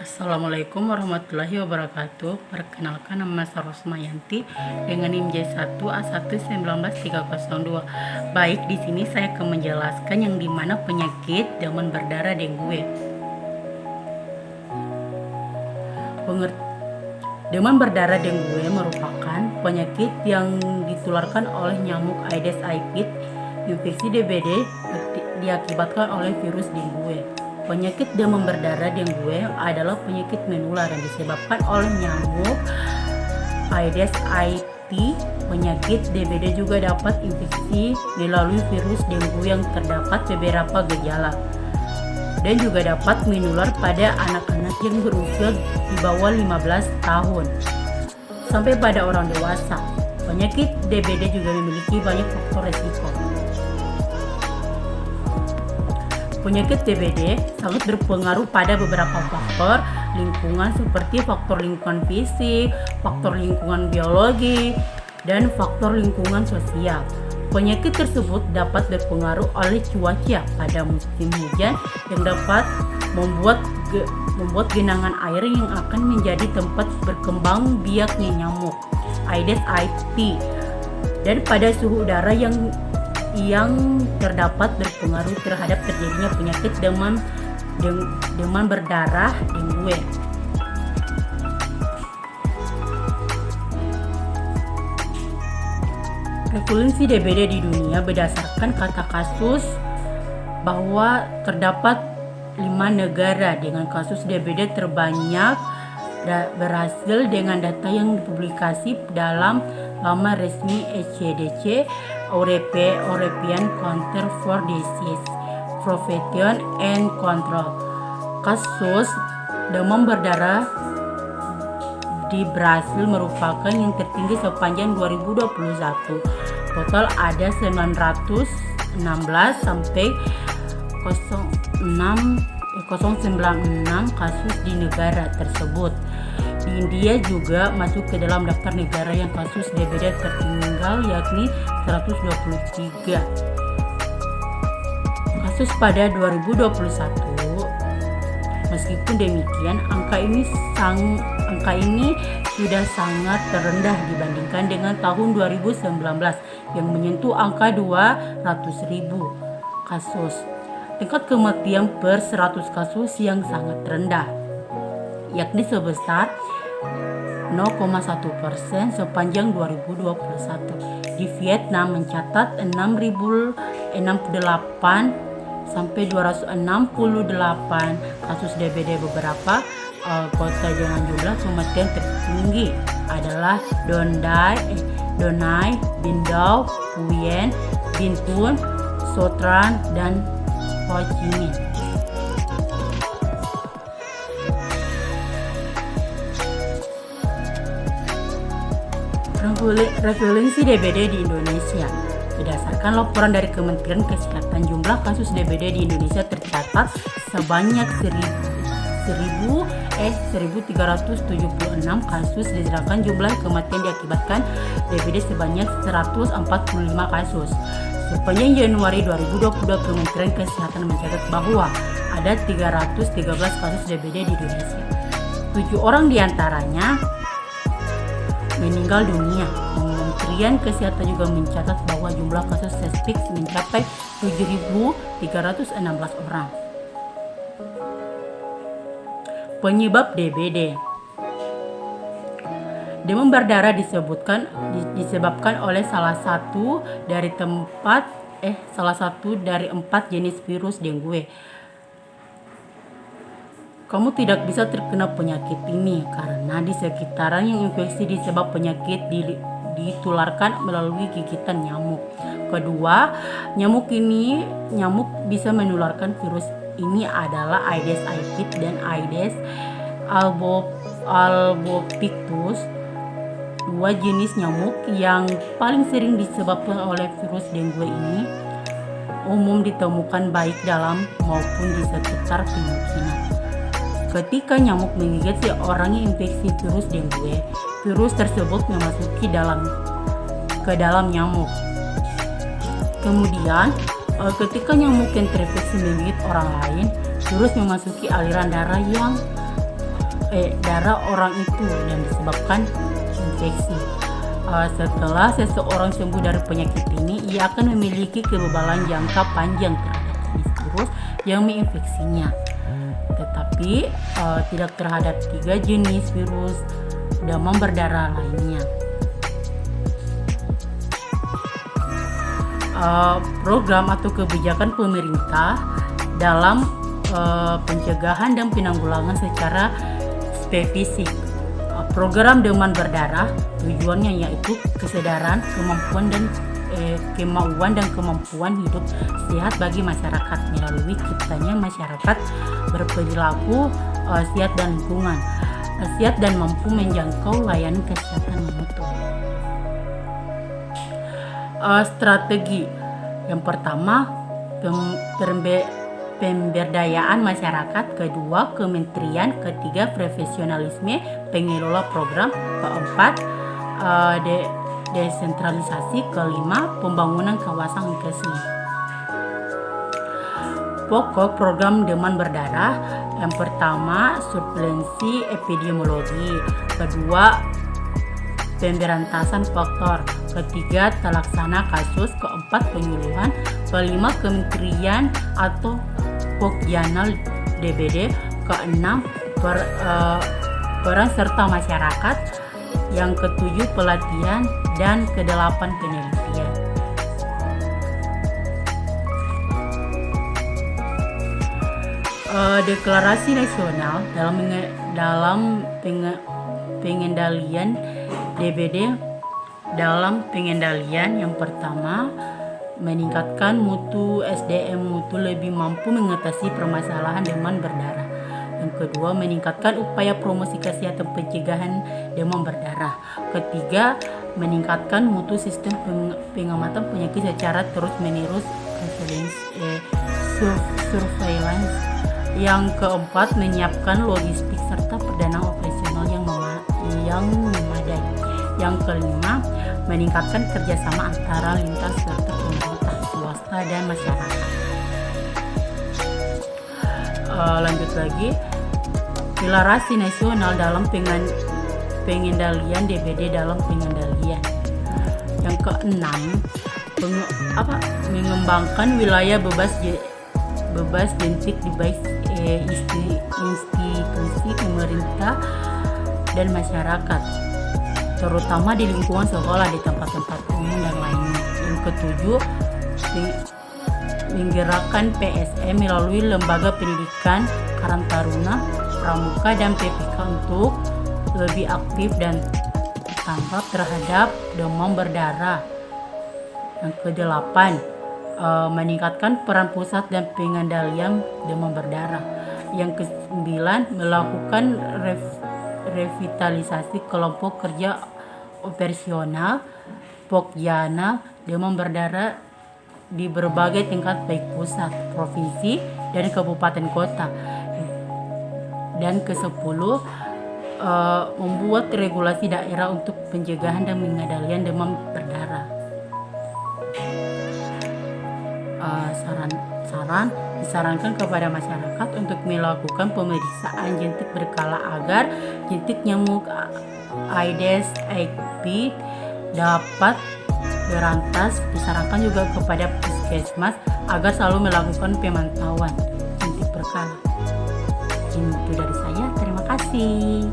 Assalamualaikum warahmatullahi wabarakatuh. Perkenalkan, nama saya Rosmayanti dengan NIM J1A1190302. Baik, di sini saya akan menjelaskan yang dimana penyakit demam berdarah dengue. Demam berdarah dengue merupakan penyakit yang ditularkan oleh nyamuk Aedes aegypti. Infeksi DBD diakibatkan oleh virus dengue. Penyakit demam berdarah dengue adalah penyakit menular yang disebabkan oleh nyamuk Aedes aegypti. Penyakit DBD juga dapat infeksi melalui virus dengue yang terdapat beberapa gejala dan juga dapat menular pada anak-anak yang berusia di bawah 15 tahun sampai pada orang dewasa. Penyakit DBD juga memiliki banyak faktor resiko. Penyakit DBD sangat berpengaruh pada beberapa faktor lingkungan seperti faktor lingkungan fisik, faktor lingkungan biologi, dan faktor lingkungan sosial. Penyakit tersebut dapat berpengaruh oleh cuaca pada musim hujan yang dapat membuat genangan air yang akan menjadi tempat berkembang biaknya nyamuk Aedes aegypti, dan pada suhu udara yang terdapat berpengaruh terhadap terjadinya penyakit demam berdarah dengue. Prevalensi DBD di dunia berdasarkan kata kasus bahwa terdapat 5 negara dengan kasus DBD terbanyak berhasil dengan data yang dipublikasi dalam laman resmi ECDC, European Center for Disease Prevention and Control. Kasus demam berdarah di Brasil merupakan yang tertinggi sepanjang 2021. Total ada 916 sampai 096 kasus di negara tersebut. Di India juga masuk ke dalam daftar negara yang kasus DBD tertinggal, yakni 123 kasus pada 2021. Meskipun demikian, angka ini sudah sangat terendah dibandingkan dengan tahun 2019 yang menyentuh angka 200.000 kasus. Tingkat kematian per 100 kasus yang sangat rendah, yakni sebesar 0,1% sepanjang 2021. Di Vietnam mencatat 6.068 sampai 268 kasus DBD. Beberapa kota dengan jumlah kematian tertinggi adalah Donai, Bindau, Huyen, Bintun, Sotran, dan Ho Chi Minh. Prevalensi DBD di Indonesia. Berdasarkan laporan dari Kementerian Kesehatan, jumlah kasus DBD di Indonesia tercatat sebanyak 1.376 kasus, sedangkan jumlah kematian diakibatkan DBD sebanyak 145 kasus. Sepanjang Januari 2022, Kementerian Kesehatan mencatat bahwa ada 313 kasus DBD di Indonesia. 7 orang diantaranya meninggal dunia. Kementerian Kesehatan juga mencatat bahwa jumlah kasus suspek mencapai 7.316 orang. Penyebab DBD. Demam berdarah disebabkan oleh salah satu dari 4 jenis virus dengue. Kamu tidak bisa terkena penyakit ini karena di sekitaran yang infeksi disebab penyakit ditularkan melalui gigitan nyamuk. Kedua, nyamuk bisa menularkan virus ini adalah Aedes aegypti dan Aedes albopictus. 2 jenis nyamuk yang paling sering disebabkan oleh virus dengue ini umum ditemukan baik dalam maupun di sekitar pemukiman. Ketika nyamuk menggigit seorang yang infeksi virus dengue, virus tersebut memasuki ke dalam nyamuk. Kemudian, ketika nyamuk yang terinfeksi menggigit orang lain, virus memasuki aliran darah yang darah orang itu dan disebabkan infeksi. Setelah seseorang sembuh dari penyakit ini, ia akan memiliki kekebalan jangka panjang terhadap jenis virus yang menginfeksinya, tetapi tidak terhadap 3 jenis virus demam berdarah lainnya. Program atau kebijakan pemerintah dalam pencegahan dan penanggulangan secara spesifik. Program demam berdarah tujuannya yaitu kesadaran, kemampuan dan kemampuan hidup sehat bagi masyarakat melalui ciptanya masyarakat berperilaku sehat dan lingkungan sehat dan mampu menjangkau layanan kesehatan mutu. Strategi yang pertama, pemberdayaan masyarakat, kedua kementerian, ketiga profesionalisme pengelola program, keempat desentralisasi, kelima pembangunan kawasan inklusi. Pokok program demam berdarah yang pertama surveillance epidemiologi, kedua pemberantasan faktor, ketiga telaksana kasus, keempat penyuluhan, kelima kementerian atau Pokjanal DBD, keenam peran serta masyarakat, yang ketujuh pelatihan, dan kedelapan penelitian. Deklarasi nasional dalam pengendalian DBD dalam pengendalian yang pertama meningkatkan mutu SDM mutu lebih mampu mengatasi permasalahan demam berdarah. Yang kedua, meningkatkan upaya promosi kesehatan pencegahan demam berdarah. Ketiga, meningkatkan mutu sistem pengamatan penyakit secara terus-menerus surveillance. Yang keempat, menyiapkan logistik serta perdanaan operasional yang memadai. Yang kelima, meningkatkan kerjasama antara lintas serta pemerintah, swasta, dan masyarakat. Lanjut lagi, deklarasi nasional dalam pengendalian DBD dalam pengendalian. Yang keenam, mengembangkan wilayah bebas jentik di baik institusi pemerintah dan masyarakat, terutama di lingkungan sekolah, di tempat-tempat umum dan lainnya. Yang ketujuh, menggerakkan PSM melalui lembaga pendidikan, Karang Taruna, Pramuka, dan PPK untuk lebih aktif dan tanggap terhadap demam berdarah. Yang kedelapan, meningkatkan peran pusat dan pengendalian demam berdarah. Yang kesembilan, melakukan revitalisasi kelompok kerja operasional Pokjanal demam berdarah di berbagai tingkat baik pusat, provinsi, dan kabupaten kota. Dan ke-10, membuat regulasi daerah untuk pencegahan dan pengendalian demam berdarah. Disarankan kepada masyarakat untuk melakukan pemeriksaan jentik berkala agar jentik nyamuk Aedes aegypti dapat berantas. Disarankan juga kepada puskesmas agar selalu melakukan pemantauan jentik berkala. Itu dari saya, terima kasih.